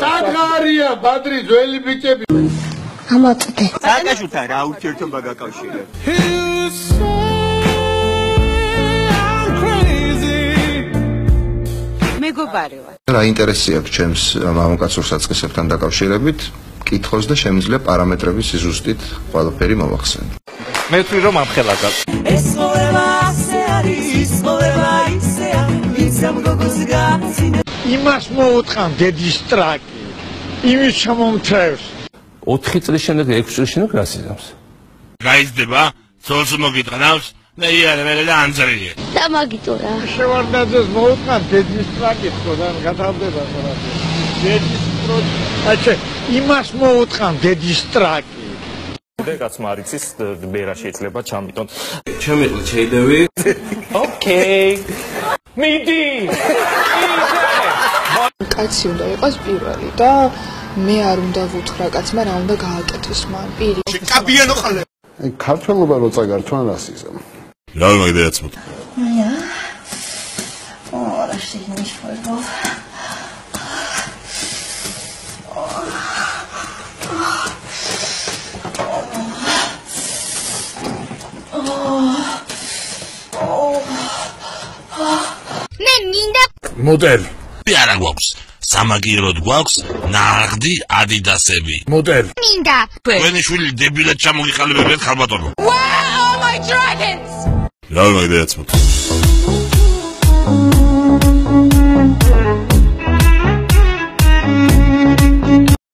საგარია ბადრი ძველი ბიჭები ამოწოდე საკაშუთა რა ურთიერთობა გაკავშირებ მეგობარი ვარ რა ინტერესი აქვს ჩემს მამაკაცურ საწყისებთან დაკავშირებით კითხოს და შემიძლია პარამეტრების ზუსტით ყველაფერი მოვახსენო მე ვთვლი რომ ამხელა გაქვს ეს ხოვება ასე არის ხოვება ისეა ვიცამ გოგოს გაცინე იმას მოუტყან დედის ტრაკი იმის ჩამომთრევს 4 წლის შემდეგ 6 წლის შემდეგ რას იზამს გაიზრდება ცოლს მოგიტყნავს და იარე მე და ანძრიე და მაგიტო რა შევარდაძეს მოუტყან დედის ტრაკი თქო გათავდება ხოლმე დედის ტრაკი აჩე იმას მოუტყან დედის ტრაკი დედაც მარიცის ბერა შეიძლება ჩამიტონ ჩემი ყლით შეიდევი ოკეი მიდი კაცი უნდა იყოს პირველი და მე არ უნდა ვუთხრა კაცმა რა უნდა გააკეთოს მან პირი კაბიანო ხალე აი ქართველობა რო წაგართვან რას იზამ რა მაგდაც მოთ Ja. Oh, da stehe ich nicht voll drauf. Model. Piara გვაქვს. სამაგიეროდ გვაქვს ნაღდი ადიდასები. Model. მინდა. თქვენი შვილი დებილად ჩამოგიხალებებთ ხალბატონო. Wow, my dragons! რა მაგდაც მოთ